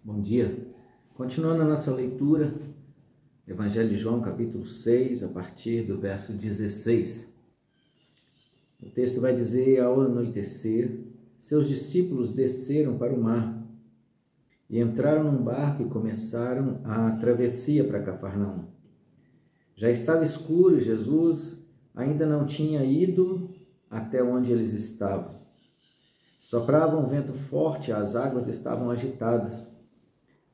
Bom dia. Continuando a nossa leitura, Evangelho de João, capítulo 6, a partir do verso 16. O texto vai dizer: ao anoitecer, seus discípulos desceram para o mar e entraram num barco e começaram a travessia para Cafarnaum. Já estava escuro e Jesus ainda não tinha ido até onde eles estavam. Soprava um vento forte, as águas estavam agitadas.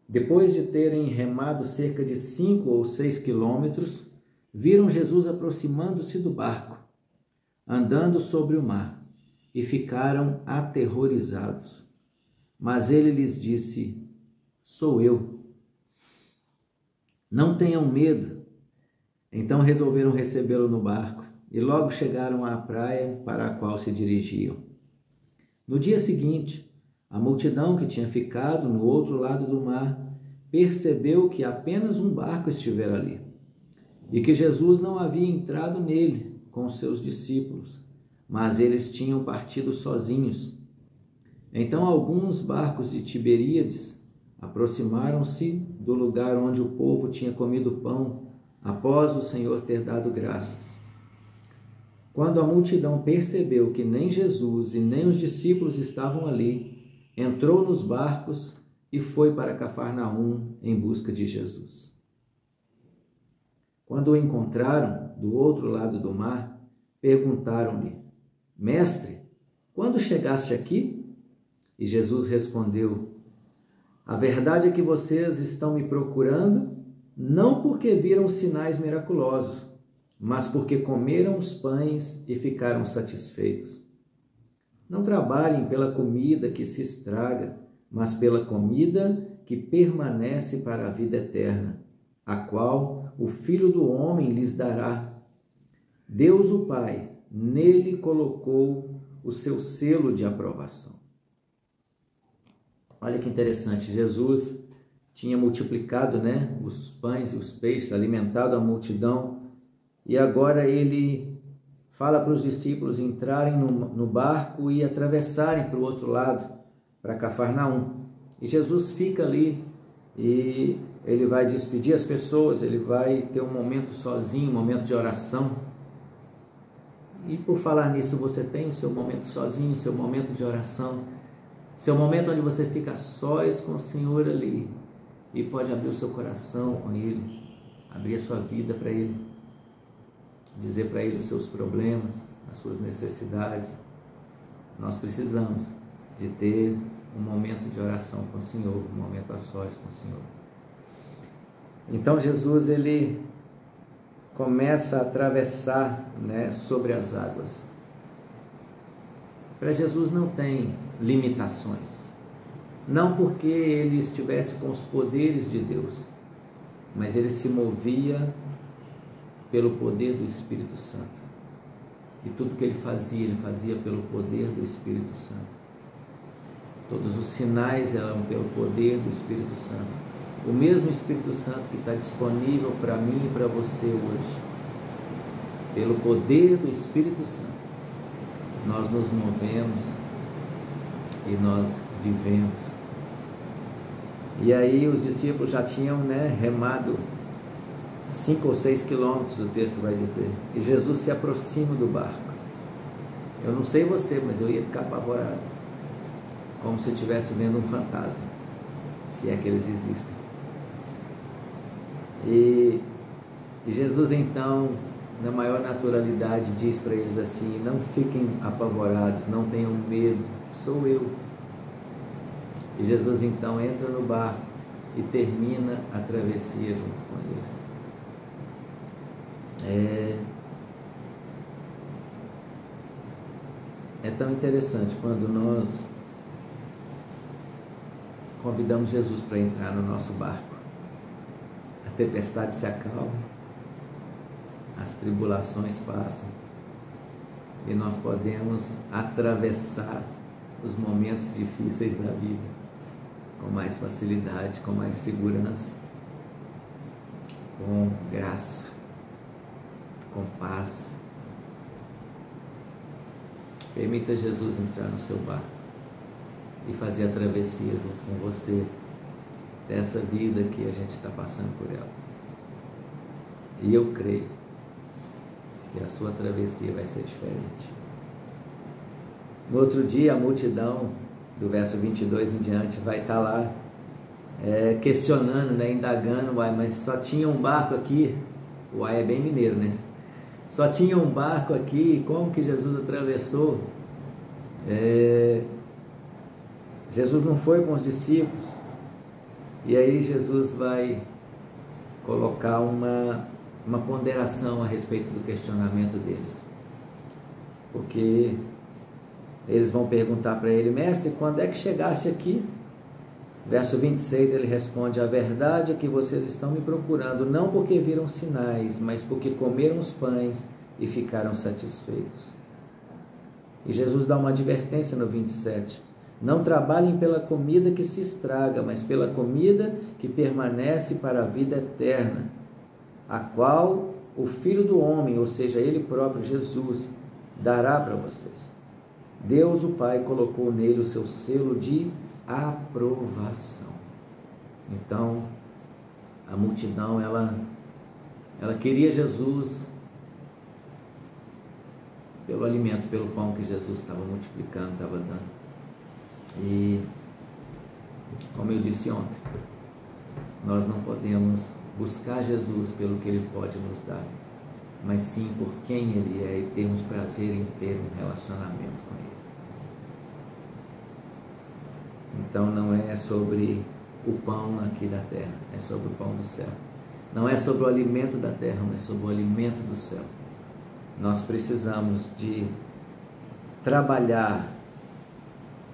Depois de terem remado cerca de 5 ou 6 quilômetros, viram Jesus aproximando-se do barco, andando sobre o mar, e ficaram aterrorizados. Mas ele lhes disse: sou eu. Não tenham medo. Então resolveram recebê-lo no barco e logo chegaram à praia para a qual se dirigiam. No dia seguinte, a multidão que tinha ficado no outro lado do mar percebeu que apenas um barco estivera ali e que Jesus não havia entrado nele com seus discípulos, mas eles tinham partido sozinhos. Então alguns barcos de Tiberíades aproximaram-se do lugar onde o povo tinha comido pão após o Senhor ter dado graças. Quando a multidão percebeu que nem Jesus e nem os discípulos estavam ali, entrou nos barcos e foi para Cafarnaum em busca de Jesus. Quando o encontraram do outro lado do mar, perguntaram-lhe: Mestre, quando chegaste aqui? E Jesus respondeu: a verdade é que vocês estão me procurando, não porque viram sinais miraculosos, mas porque comeram os pães e ficaram satisfeitos. Não trabalhem pela comida que se estraga, mas pela comida que permanece para a vida eterna, a qual o Filho do Homem lhes dará. Deus o Pai nele colocou o seu selo de aprovação. Olha que interessante, Jesus tinha multiplicado, os pães e os peixes, alimentado a multidão, e agora ele fala para os discípulos entrarem no barco e atravessarem para o outro lado, para Cafarnaum. E Jesus fica ali e ele vai despedir as pessoas, ele vai ter um momento sozinho, um momento de oração. E por falar nisso, você tem o seu momento sozinho, o seu momento de oração, seu momento onde você fica sós com o Senhor ali e pode abrir o seu coração com Ele, abrir a sua vida para Ele, dizer para Ele os seus problemas, as suas necessidades. Nós precisamos de ter um momento de oração com o Senhor, um momento a sós com o Senhor. Então Jesus, ele começa a atravessar, sobre as águas. Para Jesus não tem limitações, não porque ele estivesse com os poderes de Deus, mas ele se movia pelo poder do Espírito Santo. E tudo que ele fazia pelo poder do Espírito Santo. Todos os sinais eram pelo poder do Espírito Santo. O mesmo Espírito Santo que está disponível para mim e para você hoje. Pelo poder do Espírito Santo, nós nos movemos e nós vivemos. E aí os discípulos já tinham remado 5 ou 6 quilômetros, o texto vai dizer, e Jesus se aproxima do barco. Eu não sei você, mas eu ia ficar apavorado, como se estivesse vendo um fantasma, se é que eles existem. E Jesus então, na maior naturalidade, diz para eles assim: não fiquem apavorados, não tenham medo, sou eu. E Jesus então entra no barco e termina a travessia junto com eles. É tão interessante quando nós convidamos Jesus para entrar no nosso barco. A tempestade se acalma, as tribulações passam e nós podemos atravessar os momentos difíceis da vida com mais facilidade, com mais segurança, com graça, com paz. Permita Jesus entrar no seu barco e fazer a travessia junto com você dessa vida que a gente está passando por ela. E eu creio que a sua travessia vai ser diferente. No outro dia, a multidão, do verso 22 em diante, vai estar lá questionando, indagando, mas só tinha um barco aqui. O Uai é bem mineiro, né? Só tinha um barco aqui, como que Jesus atravessou? Jesus não foi com os discípulos. E aí Jesus vai colocar uma ponderação a respeito do questionamento deles. Porque eles vão perguntar para ele: mestre, quando é que chegaste aqui? Verso 26 ele responde: a verdade é que vocês estão me procurando, não porque viram sinais, mas porque comeram os pães e ficaram satisfeitos. E Jesus dá uma advertência no 27. Não trabalhem pela comida que se estraga, mas pela comida que permanece para a vida eterna, a qual o Filho do Homem, ou seja, Ele próprio, Jesus, dará para vocês. Deus, o Pai, colocou nele o seu selo de aprovação. Então, a multidão, ela queria Jesus pelo alimento, pelo pão que Jesus estava multiplicando, estava dando. E, como eu disse ontem, nós não podemos buscar Jesus pelo que Ele pode nos dar, mas sim por quem Ele é e termos prazer em ter um relacionamento com Ele. Então não é sobre o pão aqui da terra, é sobre o pão do céu. Não é sobre o alimento da terra, mas sobre o alimento do céu. Nós precisamos de trabalhar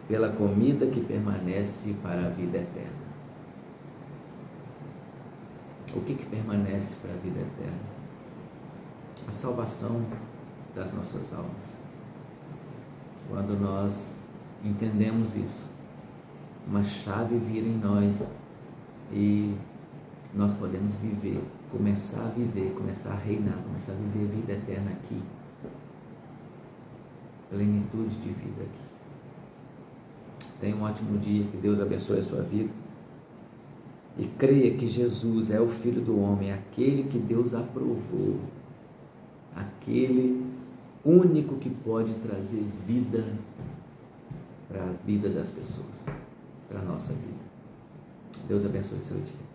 pela comida que permanece para a vida eterna. O que permanece para a vida eterna? A salvação das nossas almas. Quando nós entendemos isso, uma chave vira em nós e nós podemos viver, começar a viver, começar a reinar, começar a viver a vida eterna aqui, plenitude de vida aqui. Tenha um ótimo dia, que Deus abençoe a sua vida e creia que Jesus é o Filho do Homem, aquele que Deus aprovou, aquele único que pode trazer vida para a vida das pessoas, para a nossa vida. Deus abençoe o seu dia.